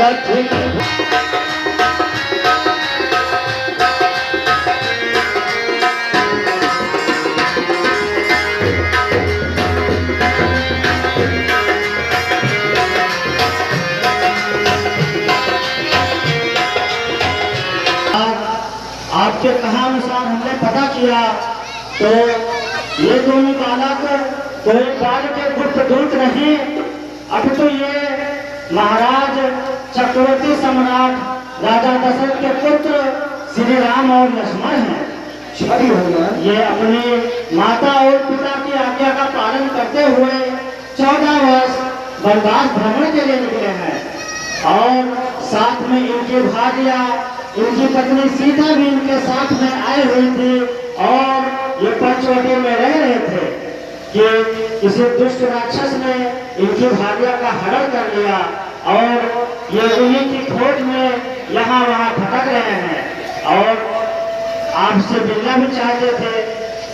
आपके कहानुसार हमने पता किया तो ये दोनों बालक कोई बाल के गुप्तदूत नहीं, अब तो ये महाराज चक्रवर्ती सम्राट राजा दशरथ के पुत्र श्री राम और लक्ष्मण हैं। ये अपनी माता और पिता की आज्ञा का पालन करते हुए 14 वर्ष वनवास भ्रमण के लिए निकले हैं और साथ में इनकी भार्या इनकी पत्नी सीता भी इनके साथ में आए हुई थी और ये पंचवटी में रह रहे थे कि किसी दुष्ट राक्षस ने इनकी भार्या का हरण कर लिया और ये उन्हीं की खोज में यहाँ वहाँ भटक रहे हैं और आपसे मिलना भी चाहते थे,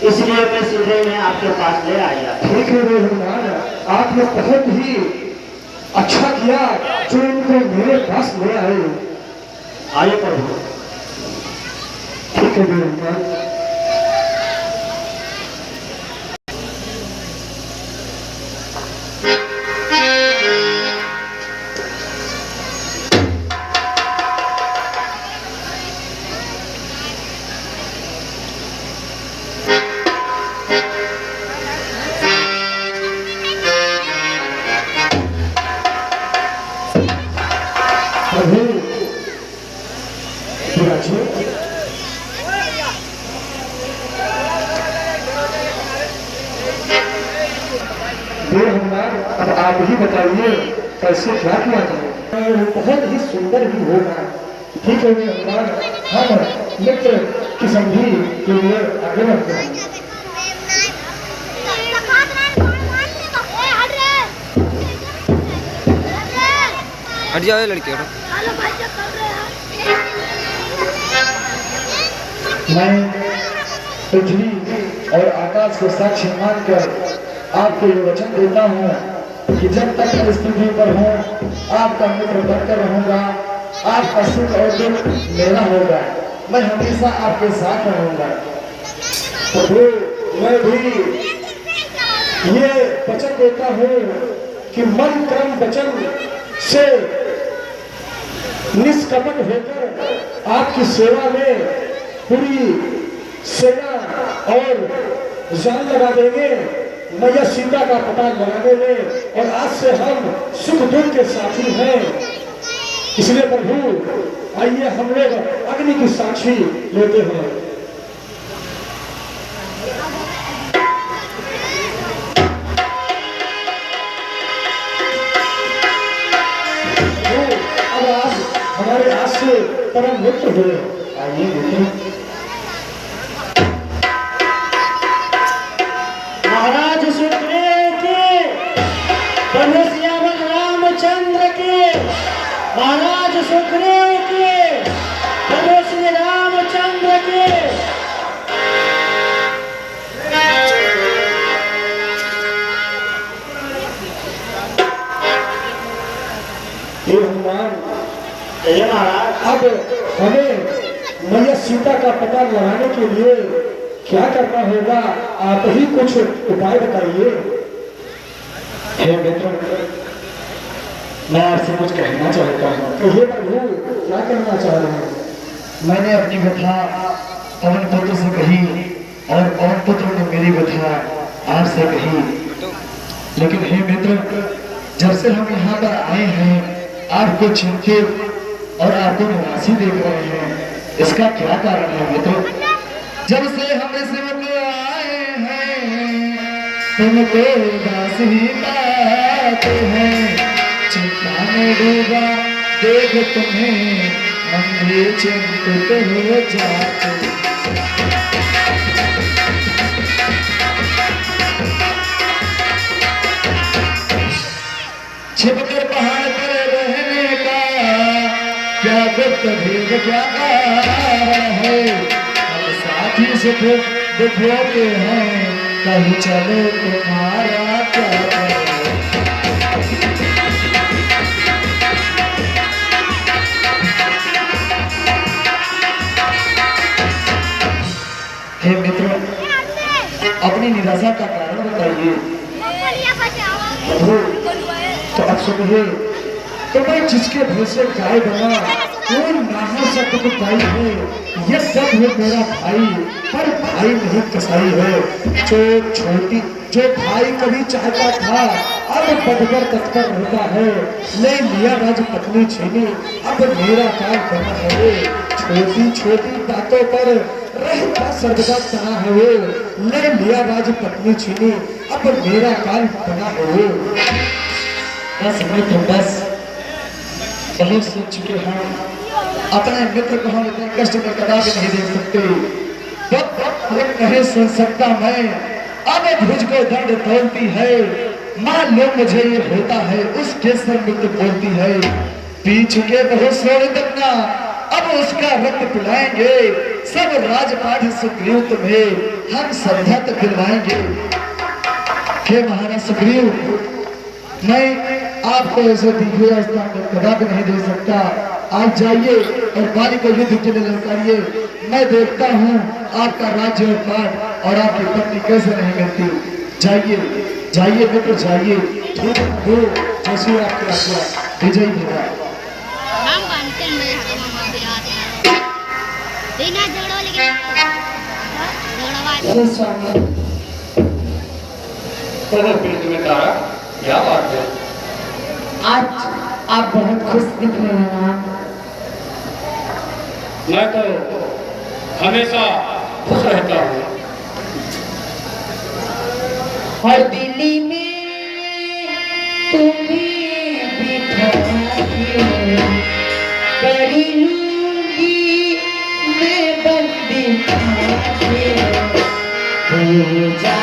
इसलिए मैं सीधे में आपके पास ले आया। ठीक है भगवान, आपने बहुत ही अच्छा किया जो इनको मेरे पास ले आए। आइए प्रभु। ठीक है भगवान। अब आप ही बताइए कैसे क्या किया जाए, बहुत ही सुंदर भी होगा। ठीक है भगवान, हम मित्र की संधि के लिए आगे बढ़ते हैं। हट जाओ लड़के। मैं पृथ्वी और आकाश को साक्षी मानकर आपको ये वचन देता हूँ कि जब तक मैं इस पृथ्वी पर हूँ आपका मित्र बनकर रहूंगा, आपका सुख और दुख मेरा होगा, मैं हमेशा आपके साथ रहूंगा। तो मैं भी ये वचन देता हूँ कि मन कर्म वचन से निष्कपट होकर आपकी सेवा में पूरी सेना और जान लगा देंगे मैया सीता का पता लगाने में, और आज से हम सुख दुख के साथी हैं। इसलिए प्रभु आइए हम लोग अग्नि की साक्षी लेते हैं। अब आज हमारे आज से परम मित्र हुए, आइए मित्र। महाराज सुखदेव के, प्रभु श्यामल रामचंद्र के, महाराज सुखदेव के, प्रभु श्री रामचंद्र के। ये महाराज, अब हमें मैया सीता का पता लगाने के लिए क्या करना होगा, आप ही कुछ उपाय बताइए। हे मित्र, मैं आपसे कुछ कहना चाहता हूँ। कहिए प्रभु, क्या कहना चाह रहे हैं? मैंने अपनी कथा पवन पुत्र से कही और पवन पुत्र ने मेरी कथा आपसे कही, लेकिन हे मित्र, जब से हम यहाँ पर आए हैं आपको चिंतित और आपको निराशी देख रहे हैं, इसका क्या कारण है मित्र? जब से हम इसमें आए हैं तुमको उदास ही पाते हैं, चिंता में डूबा देख तुम्हें हम भी चिंतित हो जाते। छिपकर पहाड़ पर रहने का क्या गुप्त भेद क्या कारण है? साथी सुख दुखों के हैं, कहीं चले तुम्हारा क्या है? बताइए प्रभु। तो अब सुनिए, तो मैं जिसके भरोसे गाय बना कोई नाहा शब्द को पाई है, ये सब है मेरा भाई, पर भाई नहीं कसाई है। जो भाई कभी चाहता था अब बदबर तत्पर होता है, ले लिया राज पत्नी छीनी अब मेरा काल बना है। छोटी छोटी बातों पर रहता सर्वदा तना है वो, ले लिया राज पत्नी छीनी अब मेरा काल बना है वो। बस मित्र बस बहुत सोच चुके हैं, अपने मित्र को हम इतने कष्ट में कदापि नहीं देख सकते। नहीं सुन सकता मैं अब भुज को दंड तोलती है, मान लो मुझे ये होता है उसके सर मित्र बोलती है। पीछ के बहुत सोने तकना अब उसका रक्त पिलाएंगे, सब राजपाट सुग्रीव तुम्हें हम संध्या तक दिलवाएंगे। हे महाराज सुग्रीव, मैं आपको ऐसे दिव्य स्थान में कदापि नहीं दे सकता। आप जाइए और बाली को युद्ध के लिए ललकारिए, मैं देखता हूँ आपका राज्य और पाठ और आपकी पत्नी कैसे नहीं मिलती। जाइए जाइए मित्र जाइए, ठीक हो जैसे आपकी आज्ञा। विजयी भैया क्या बात है? आज आप बहुत खुश दिख रहे हैं। मैं तो हमेशा खुश रहता हूँ। और दिल्ली में तुम्हें बिठा के करी लूंगी मैं बंदी खाके। पूजा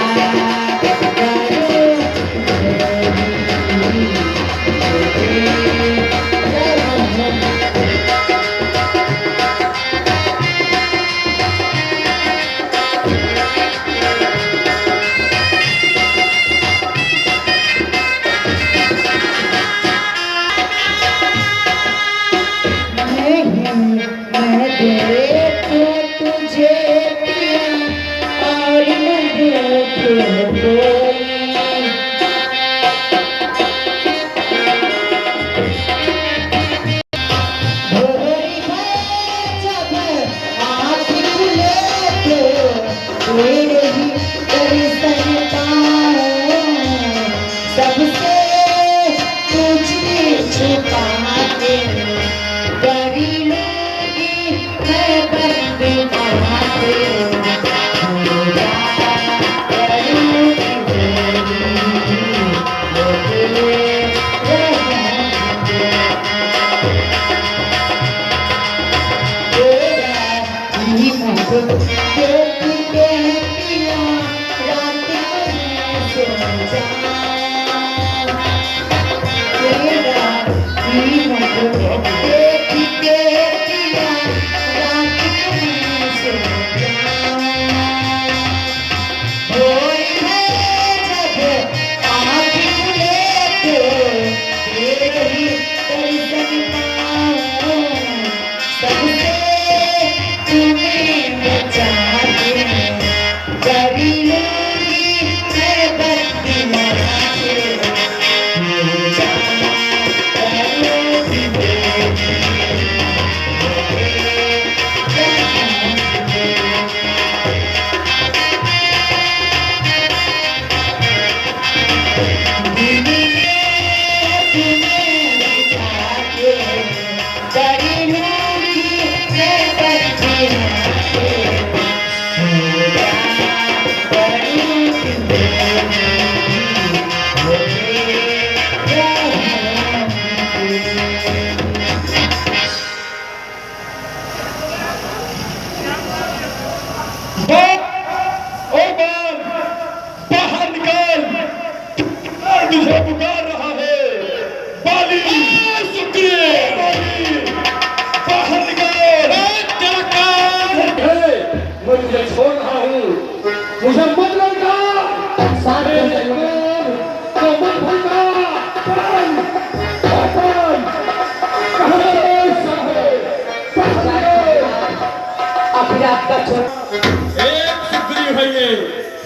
एक सुग्रीव है ये,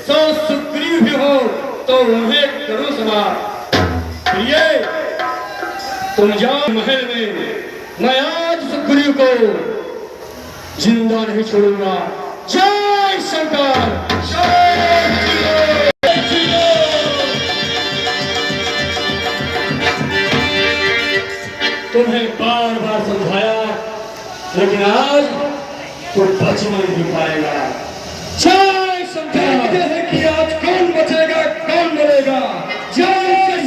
100 सुग्रीव भी हो तो तो उन्हें करूं समाप्त। प्रिय, तुम जाओ महल में, मैं आज सुग्रीव को जिंदा नहीं छोड़ूंगा। जय शंकर, जय तुम्हें बार बार समझाया, लेकिन आज तो बच नहीं पाएगा। जय शंकर। देखते हैं कि आज कौन बचेगा कौन मरेगा। जय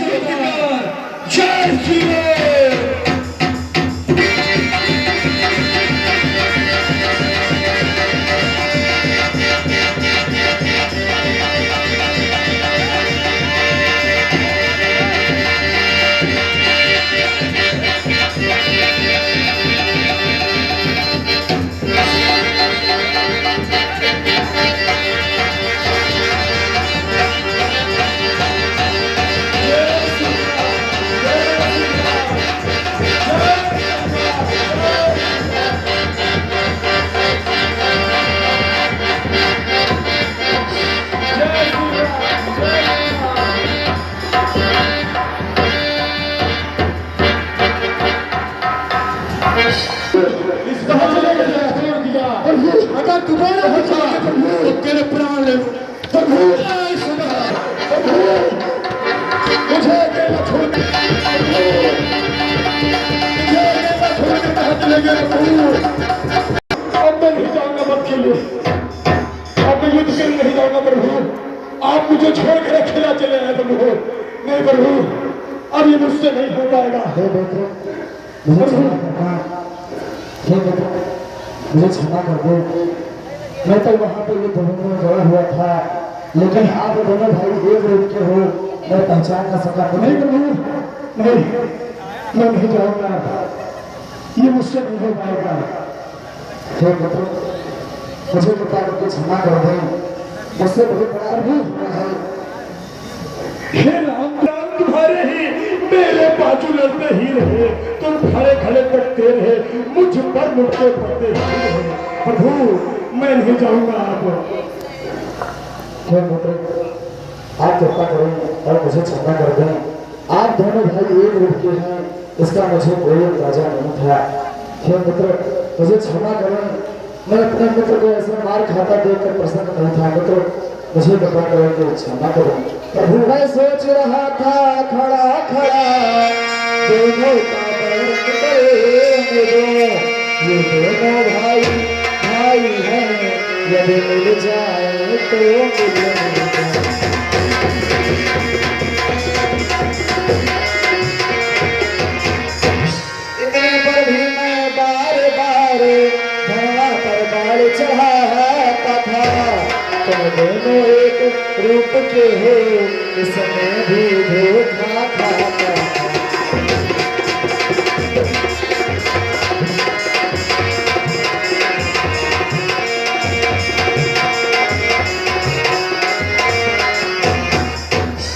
शंकर, जय श्री राम। अगर दोबारा होता तो तेरे प्राण ले लो। मुझे अकेला छोड़ के हाथ लगे प्रभु। अब मैं नहीं जाऊंगा मत के लिए, अब मैं युद्ध के लिए नहीं जाऊंगा प्रभु। आप मुझे छोड़ कर अकेला चले आए प्रभु। नहीं प्रभु, अब ये मुझसे नहीं हो पाएगा। मुझे क्षमा कर दो। मैं तो वहाँ पे ये दोनों में गया हुआ था, लेकिन आप दोनों भाई एक रूप के हो, मैं पहचान ना सका। नहीं प्रभु, नहीं, मैं नहीं जाऊंगा, ये मुझसे नहीं हो पाएगा। हे मित्र, मुझे कृपा करके क्षमा कर दें, मुझसे बहुत बड़ा अभी हुआ है। हे राम, राम तुम्हारे ही मेरे बाजू लड़ते ही रहे, तुम खड़े खड़े करते रहे, मुझ पर मुझके पड़ते ही रहे। प्रभु, मैं नहीं जाऊंगा। आप हे मित्र, आप कृपा करें और मुझे क्षमा कर दें। आप दोनों भाई एक रूप के हैं, इसका मुझे कोई अंदाजा नहीं था। हे मित्र, मुझे क्षमा करें, मैं अपने मित्र को ऐसे मार खाता देखकर प्रसन्न नहीं था। मित्र, मुझे कृपा करें कि क्षमा करें। प्रभु, मैं सोच रहा था खड़ा खड़ा, दोनों का दर्द करेंगे दो, ये दोनों भाई भाई हैं, यदि मिल जाए तो मिलेंगे। इतने पर भी मैं बार बार धरना पर बाल चढ़ाता था। तुम दोनों एक रूप के हो, इसमें भी धोखा खाता था।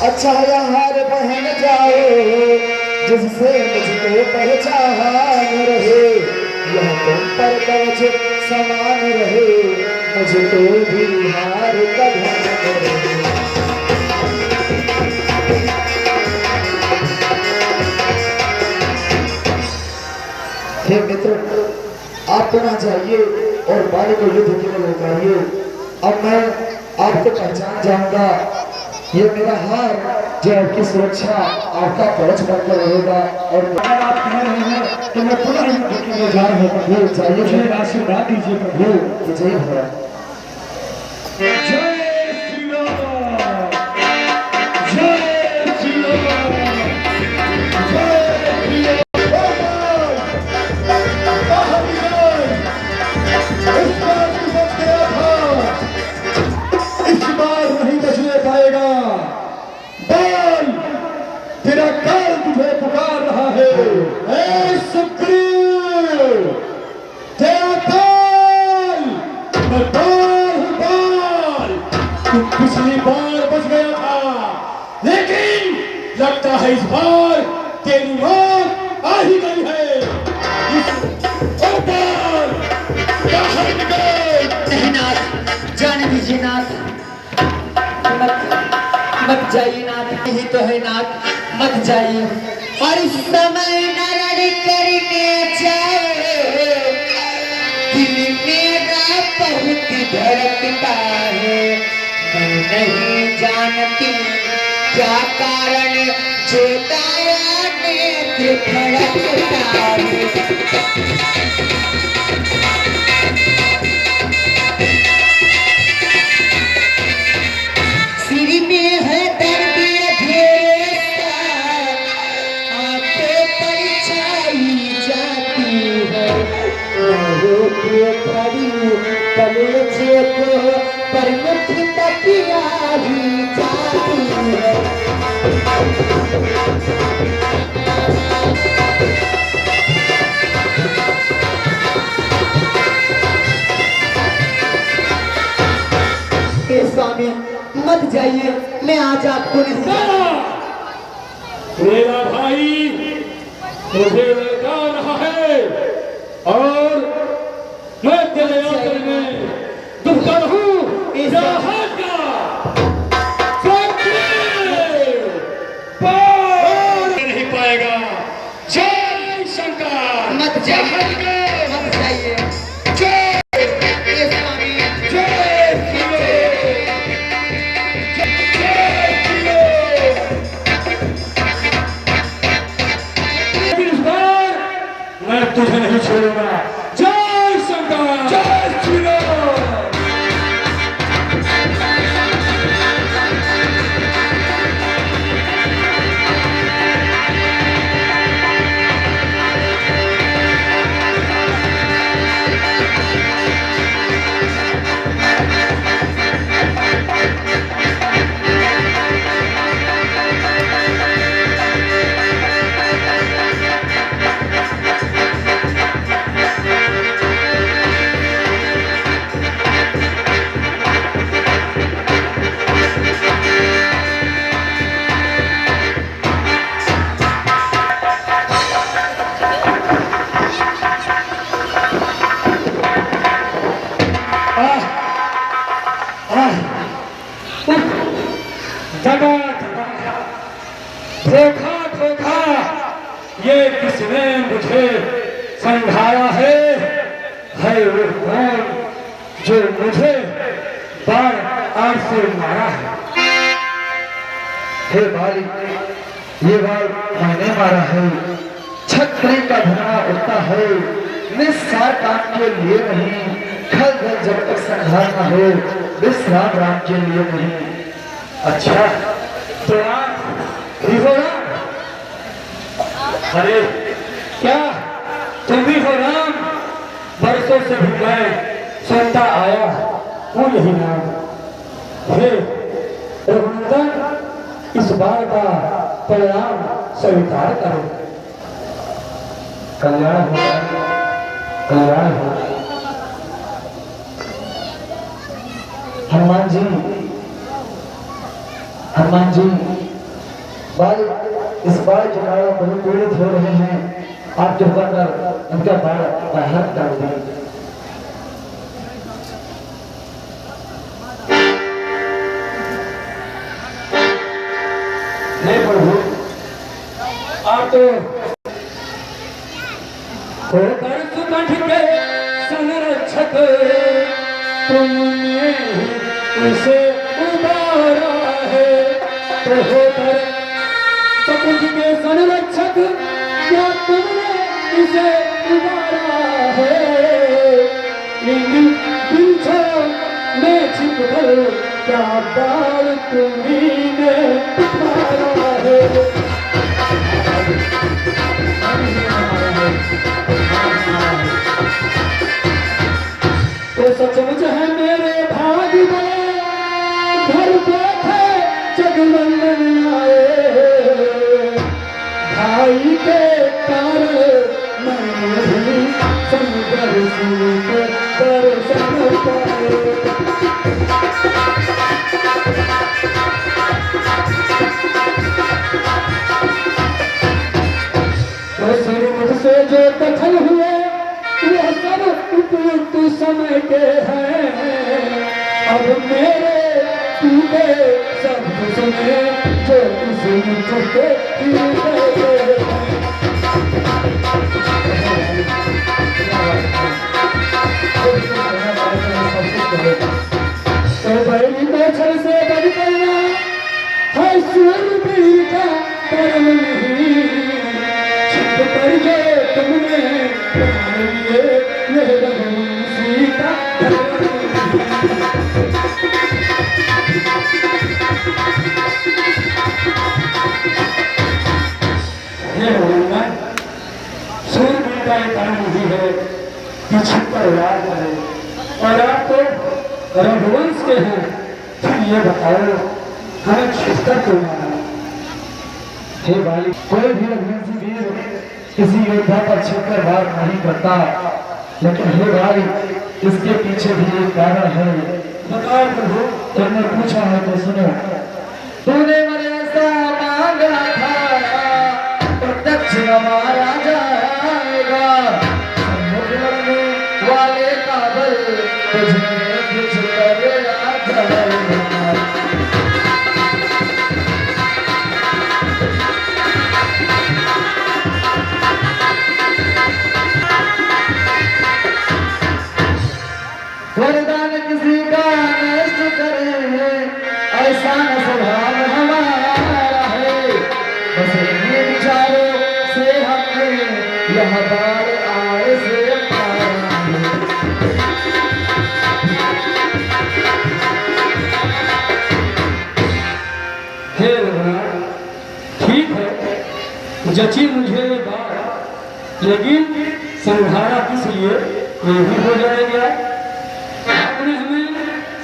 अच्छा यार बहन जाओ, जिससे मुझको पहचान रहे, यह तुम पर कवच समान रहे, मुझको भी हार का ध्यान रहे। हे मित्र, आप तो ना जाइए और बाल को युद्ध के लिए लगाइए। अब मैं आपको पहचान जाऊंगा। ये मेरा हार जो आपकी सुरक्षा, आपका कवच बनकर रहेगा। और अगर आप कह रहे हैं तो मैं पुनः युद्ध के लिए जा रहा हूँ प्रभु। जाइए, मुझे आशीर्वाद दीजिए प्रभु। विजय भरा। जय श्री राम, जय श्री राम, जय श्री राम। इस बार नहीं बचने पाएगा। बाल, तेरा काल तुझे पुकार रहा है। ऐ सुग्रीव, तेरा काल, मैं बाल हूँ बाल। तू पिछली बार बच गया था, लेकिन लगता है इस बार तेरी मौत आ ही गई है। ओ बाल, बाहर निकल। नहीं नाथ, जाने दीजिए नाथ, मत जाइए नाथ, यही तो है नाथ, मत जाइए। और इस समय नरण करने जाए, दिल मेरा बहुत धड़कता है। मैं नहीं जानती क्या कारण जो तारा नेत्र फड़कता है। सिर में है दर्द अधेरा, आंखों पर छाई जाती है। लहू के खड़ी कलेजे को प्रमुख तकिया ही जाती है। हे स्वामी मत जाइए, मैं आज आपको नहीं मेरा भाई मुझे लगा रहा है और मैं तेरे आंचल में दुखता रहूं। नहीं पाएगा। जय शंकर। मत जाइए, मत जाइए। हे स्वामी मैं तुझे नहीं छोड़ूंगा। जय शंकर। जय श्री राम। देखा देखा ये किसने मुझे समझाया है वो कौन जो मुझे बार आड़ से मारा है। हे भाई, ये बार मैंने मारा है। छत्री का धुआं उठता है, निस्सार काम के लिए नहीं। खल खल जब तक संहार न हो, विश्राम राम के लिए नहीं। अच्छा तो आप भी हो राम? अरे क्या तुम भी हो राम? बरसों से भी मैं सुनता आया हूँ यही नाम। हे रघुनंदन, इस बार का परिणाम स्वीकार करो। कल्याण हो, कल्याण हो। हनुमान जी, हनुमान जी, बाल इस बाल के कारण बहुत पीड़ित हो रहे हैं। आप कृपा कर उनका बाल बाहर कर दें। नहीं प्रभु, आप तो होकर सुकंठ के संरक्षक, तुमने उसे उबारा है। तो होकर सकुंठ के संरक्षक, क्या तुमने इसे उबारा है? इन पीछे में छिपकर क्या बाल तुम्हीने मारा है? तो सचमुच है मेरे भाग में घर बैठे जगमंगन आए। भाई के कारण मैं भी संघर्ष के दर्शन पाए। तो सिर मुझसे जो दखल हुए वो सब उपयुक्त समय के हैं। अब मेरे टूटे सब सुने जो किसी चुके तो बड़ी छल से बड़ी करना है सूरबीर का परम नहीं छिप कर गए तुमने तुम्हारे लिए यह रघुवंशी का सूरबीर का एक काम नहीं है कि छिप कर राज है और आप तो रघुवंश के हैं। फिर ये बताओ हमें छिपकर क्यों मारा? हे बाली, कोई भी रघुवंशी वीर किसी योद्धा पर छिपकर वार नहीं करता, लेकिन हे बाली, इसके पीछे भी एक कारण है। बताओ प्रभु। तुमने पूछा है तो सुनो। तूने मेरे ऐसा मांगा था प्रत्यक्ष हमारा जाएगा, समुद्र में वाले का बल तुझे कुछ करे आ जाएगा। वरदान किसी का नष्ट करे ऐसा न स्वभाव हमारा है, बस इन्हीं विचारों से हमने यह बार आए से पारा है। हे भगवान, ठीक है जची मुझे ये बात, लेकिन संहारा किस लिए? ये भी हो जाएगा। आपने हमें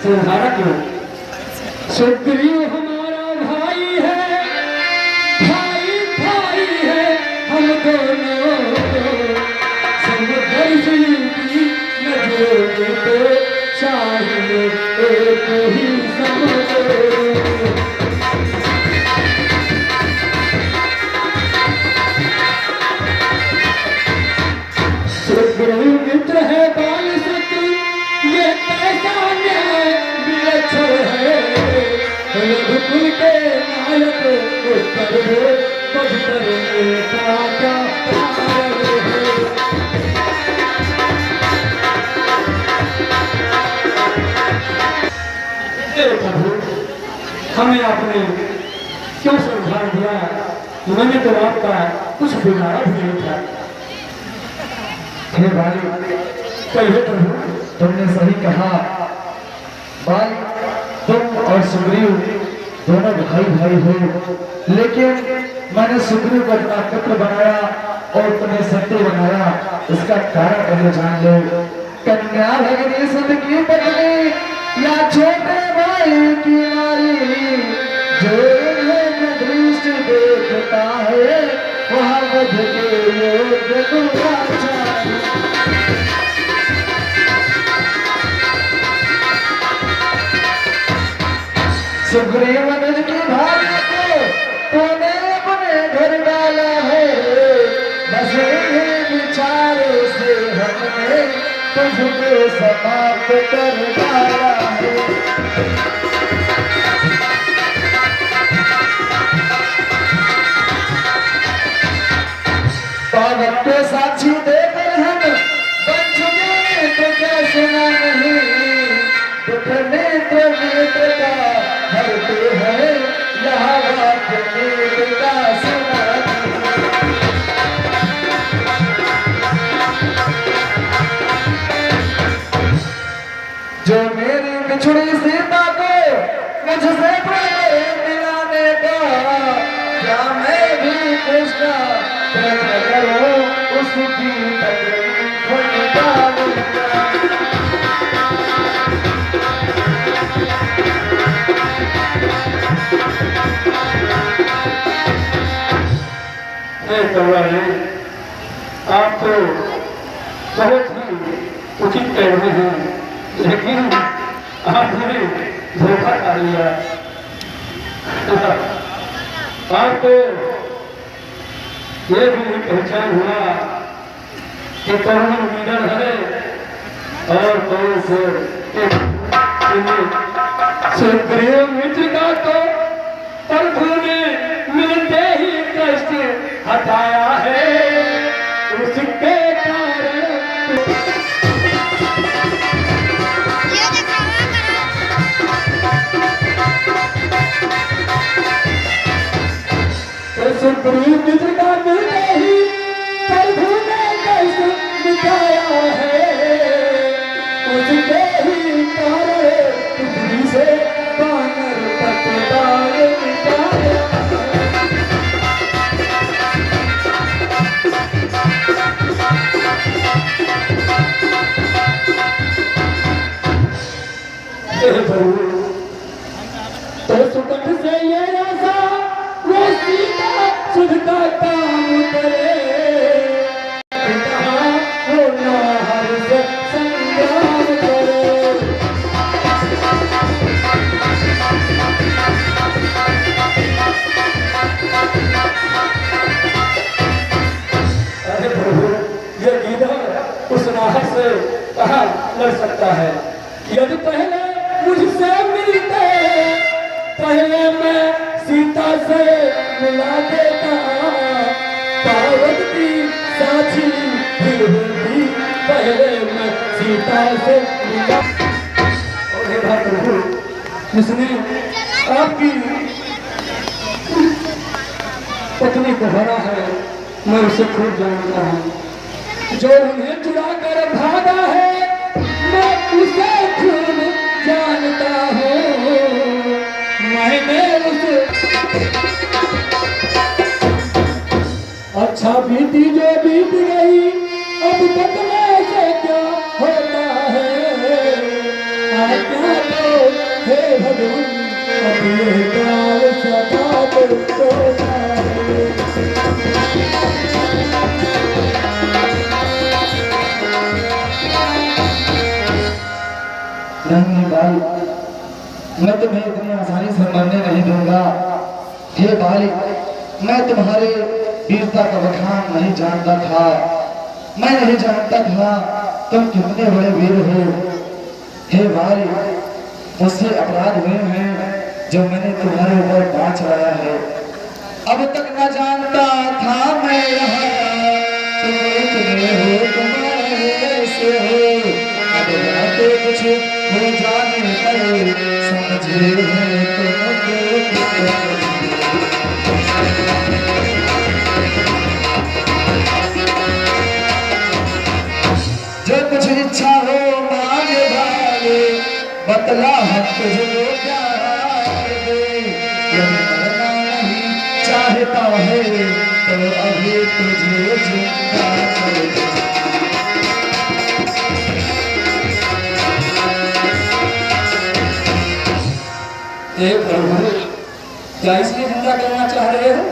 संहारा क्यों? सुग्रीव हमारा भाई है, भाई भाई है हम दोनों, समुद्र से की नजरों पे चाहिए एक ही समझो। सुग्रीव मित्र है बाल शत्रु, ये कैसा न्याय विलक्षण है। रघुकुल के नायक उत्तर है, बदतर का क्या कारण है। हे प्रभु, हमें आपने क्यों समझा दिया? मैंने तो आपका कुछ बिगाड़ा भी नहीं था। हे बाली, कहिए प्रभु। तुमने सही कहा। बाल, तुम और सुग्रीव दोनों भाई भाई हो, लेकिन मैंने सुग्रीव को अपना पुत्र बनाया और तुम्हें शत्रु बनाया। इसका कारण पहले जान लो। कन्या भगनी सुध की पत्नी या छोटे भाई की नारी, जो इन्हें दृष्टि देखता है वह वध के योग्य दुराचारी। सुग्रीव अनुज की भार्या को तूने अपने घर डाला है, बस इन्हीं विचारों से हमने तुझको समाप्त कर डाला है। पावक के साक्षी देकर हम बन चुके तो क्या सुना नहीं, दुख नेत्र नेत्र का हरते हैं, यहाँ बात नेत्र का सुना नहीं। जो मेरी बिछड़ी सीता को मुझसे प्रेम मिलाने का, क्या मैं भी कृष्ण प्रेम करूं उसकी तकलीफ निकालने का। आप तो बहुत ही उचित कह रहे हैं, लेकिन आपने धोखा खा लिया। आपको ये भी पहचान हुआ कि कौन लीडर है और कौन से सुग्रीव मित्र का तो प्रभु ने मिलते ही कष्ट हटाया है, उसके कारण सुग्रीव मित्र का मिलते ही प्रभु ने कष्ट मिटाया है, उसके ही कारण पृथ्वी से वानर पतवार मिटाया। तो सुकट से ये राजा वो सीता सुध का काम करे, वो नाहर से संग्राम करे। अरे प्रभु, ये गिदड़ उस नाहर से कहाँ लड़ सकता है? यदि पहले मुझसे मिलते, पहले मैं सीता से मिला देता, पार्वती साक्षी फिर भी पहले मैं सीता से मिला। और हे प्रभु, जिसने आपकी पत्नी को हरा है, मैं उसे खूब जानता हूँ। जो उन्हें चुरा कर भागा है, मैं उसे खूब जानता हूँ। मैंने उसे अच्छा बीती जो बीत गई, अब बदले से क्या होता है? आज्ञा दो हे भगवान, अब ये काल सदा होता है। नहीं भाई, मैं तुम्हें इतनी आसानी से मरने नहीं दूंगा। हे भाई, मैं तुम्हारे वीरता का बखान नहीं जानता था, मैं नहीं जानता था तुम कितने बड़े वीर हो। हे भाई, मुझसे अपराध हुए हैं जो मैंने तुम्हारे ऊपर बाँच चढ़ाया है। अब तक न जानता था मैं यहाँ तुम इतने हो, तुम्हारे से हो। अब बातें कुछ हो जाने पर समझे हैं तुम। जो कुछ इच्छा हो मांगे भागे, बतला हम तुझको प्यार दे। यदि मरना नहीं चाहता है तो अभी तुझे जिंदा कर दे। हे प्रभु, क्या इसलिए जिंदा करना चाह रहे हो?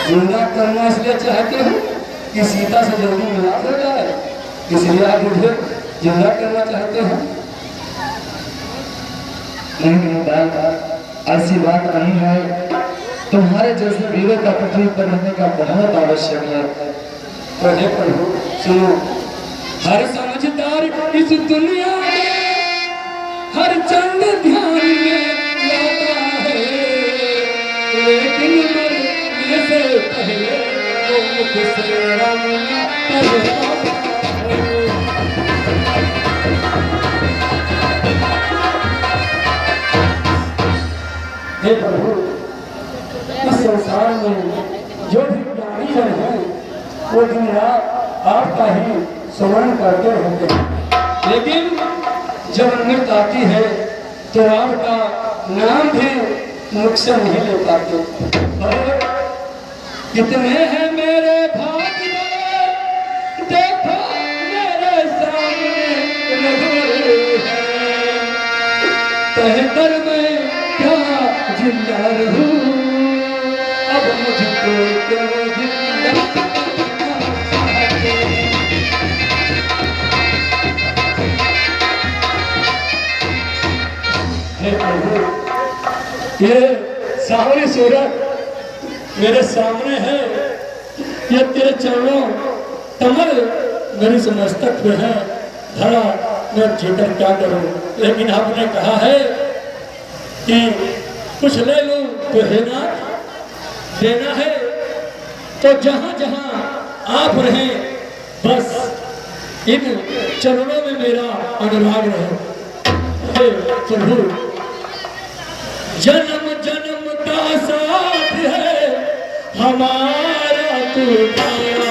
जिंदा करना इसलिए चाहते हो कि सीता से जल्दी मिलाप हो जाए, इसलिए आप मुझे जिंदा करना चाहते हो? नहीं बात, ऐसी बात नहीं है। तुम्हारे जैसे वीरों का पृथ्वी पर रहने का बहुत आवश्यक है। तो हे प्रभु सुनो, हर समझदार इस दुनिया में हर चंद ध्यान में लाता है, लेकिन मरने से पहले वो मुख से रवाना करता है। हे प्रभु, इस संसार में जो भी ज्ञानी जन है वो दिन रात आपका ही स्मरण करते रहते हैं, लेकिन जब मृत आती है तो आपका नाम भी मुख से नहीं ले पाते। और कितने हैं मेरे भाग्य, देखो मेरे सामने रघुवर है, कहकर मैं क्या जिंदा रहूं, अब मुझको क्यों जिंदा। हे प्रभु, ये सावरी सूरत मेरे सामने है, ये तेरे चरणों कमल मेरे मस्तक पे है धरा, मैं जीकर क्या करूं, लेकिन आपने कहा है कि कुछ ले लूं तो है ना देना है, तो जहां जहां आप रहें बस इन चरणों में मेरा अनुराग रहे। हे प्रभु, जन्म जन्म का साथ है हमारा तुम्हारा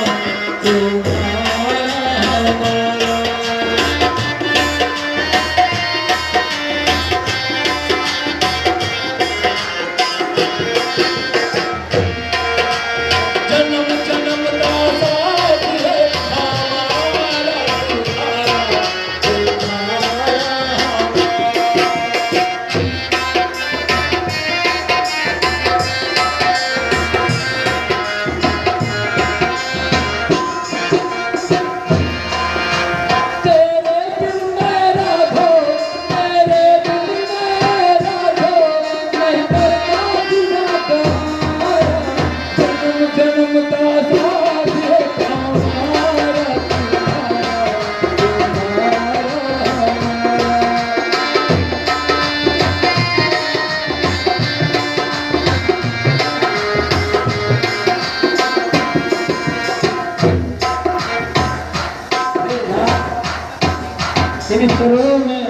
इन चरणों में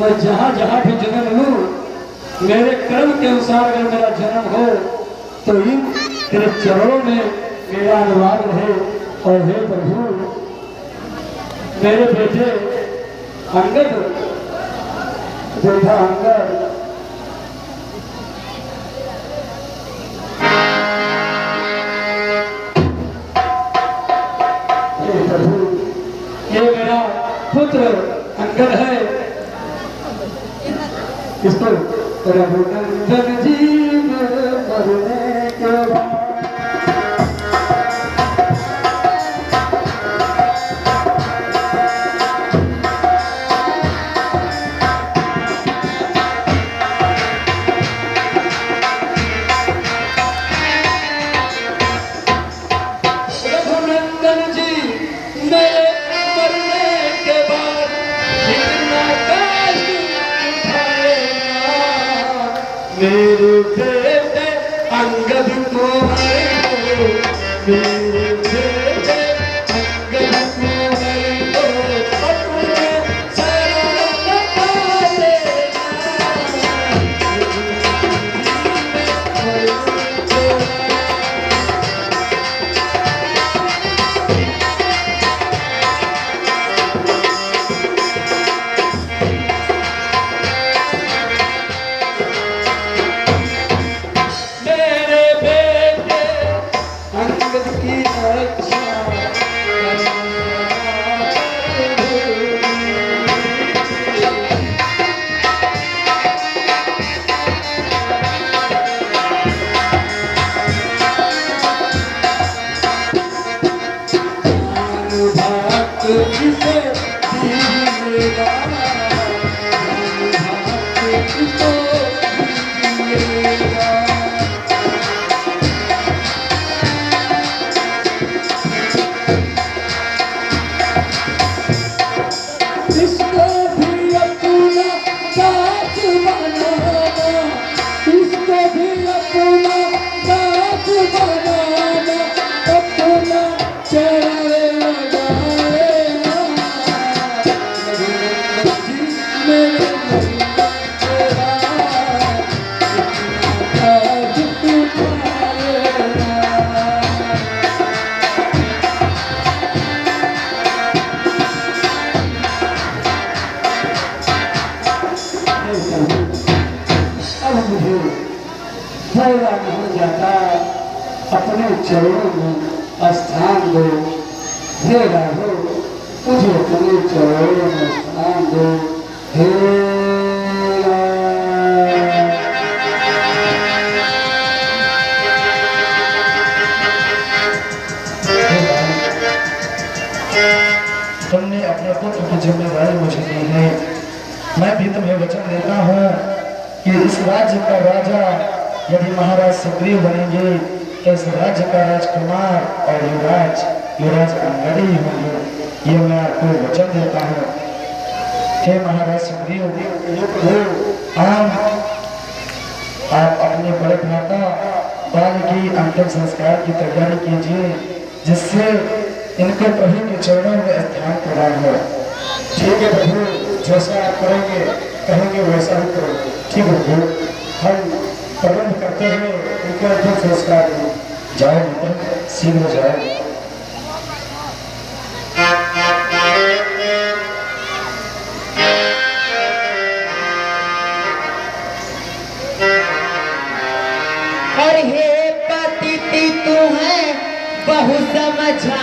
मैं जहाँ जहाँ भी जन्म लूँ, मेरे कर्म के अनुसार अगर मेरा जन्म हो तो इन तेरे चरणों में मेरा अनुराग रहे। और हे प्रभु, मेरे बेटे अंगद, बेटा अंगद, हे प्रभु, ये मेरा पुत्र अंगद है, इसको रघुनंदन जी मरने के बाद रघुनंदन जी मेरे मरने के बाद जितना कष्ट उठाएगा मेरे बेटे अंगद को, मेरे बेटे अंगद को अपने शरण लगा लेना। मेरे बेटे अंगद की रक्षा भक्त किसे दीजिएगा, भक्त किसको दीजिएगा। इसको भी अपना साथ बनाना, इसको भी अपना साथ बनाना, अपना चरण लगा लेना। रघुनंदन जी मेरे तेरा काज उठा लेना। अब मुझे थोड़ा हो जाता, अपने चरणों में स्थान दो। हे राघो, मुझे अपने चरणों में स्थान दो। हे तुमने अपने पुत्र की जिम्मेदारी मुझे दी है, मैं भी तुम्हें वचन देता हूँ कि इस राज्य का राजा यदि महाराज सुग्रीव बनेंगे तो इस राज्य का राजकुमार और युवराज अंगद ही होंगे। ये मैं आपको वचन देता हूँ। हे महाराज सुग्रीव, आप अपने बड़े भ्राता बाल की अंतिम संस्कार की तैयारी कीजिए, जिससे इनको प्रभु के चरणों में स्थान प्रदान हो। ठीक है प्रभु, जैसा आप कहेंगे वैसा ही करेंगे। ठीक है प्रभु, हम प्रबंध करते हैं उनके अंतिम संस्कार में। जाओ मित्र, शीघ्र जाओ। और हे पतिति तू है बहु समझा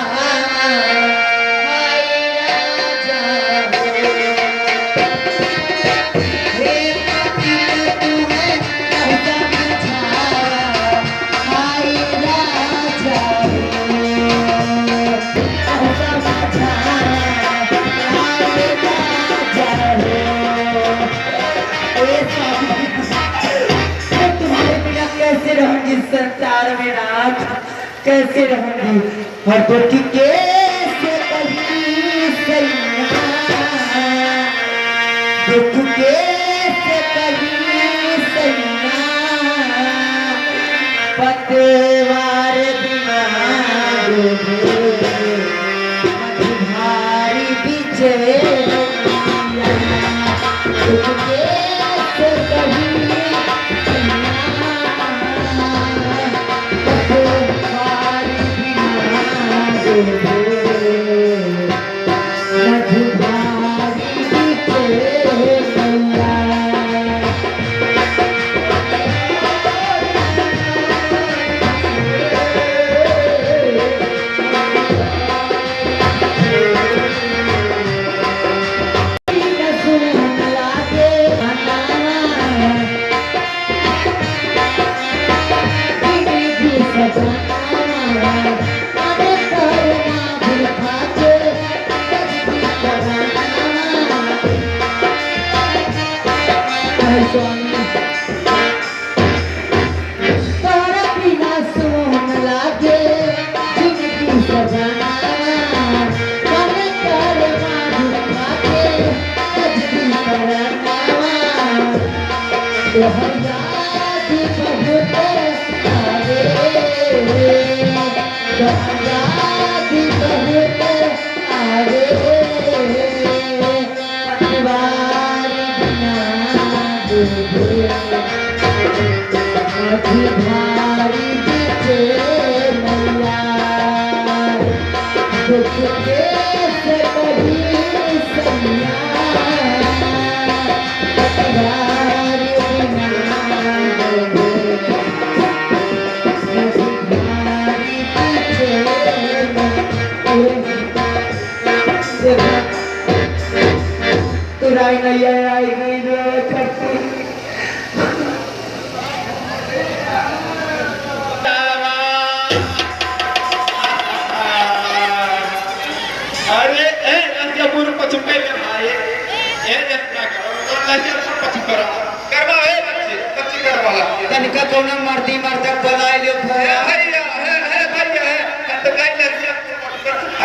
संसार में रात कैसे रहूंगी और दुख कैसे कहीं सैया, दुख कैसे कहीं सैया, पतवार बिना भारी बिछे दुख कैसे कहीं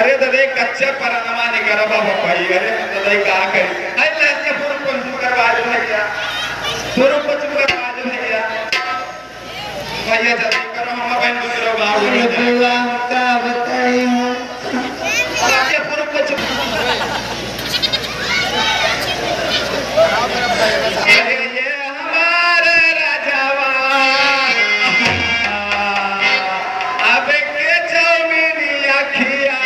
अरे दादा कच्चा परानमा नहीं करा बाबा भाई, अरे दादा क्या करी, अरे लड़के पूरा कुछ करवा दे भैया, पूरा कुछ करवा दे भैया, भैया जल्दी करो, हम बहन दूसरा गाँव में जाएगा, क्या बताएं हम, लड़के पूरा कुछ, अरे ये हमारे राजावा अब के चौमिनी अखिया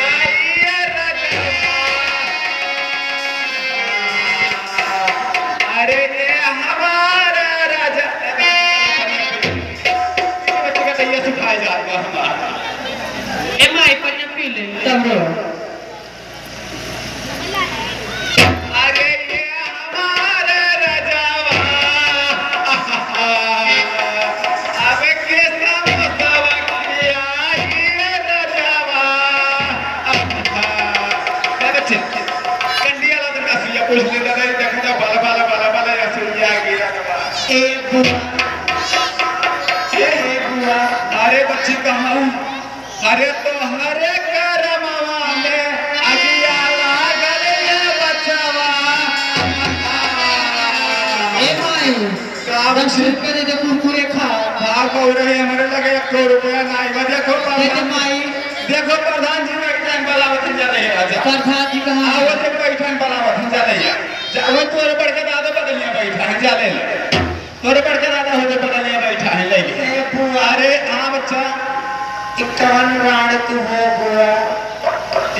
अरे बच्ची कहाँ, अरे तो हरे करमवा में अगिया लागल बचवा। बाप 10 रुपये दे दे कुरकुरे खा भाव को रहे हमारे लगे 1 रुपया नहीं बा देखो दे दे माई देखो प्रधान जी बैठे बलावतन जा रहे राजा प्रधान जी कहाँ आओ तो बैठे बलावतन जा रहे जाओ तोरे बढ़ के दादा बदलिया बैठा है जा ले तोरे बढ़ के दादा होते बदलिया बैठा है ले अरे हाँ बच्चा कौन राण तू हो बुआ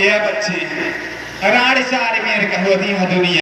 ये बच्ची रानी सारी मेरे का होती है दुनिया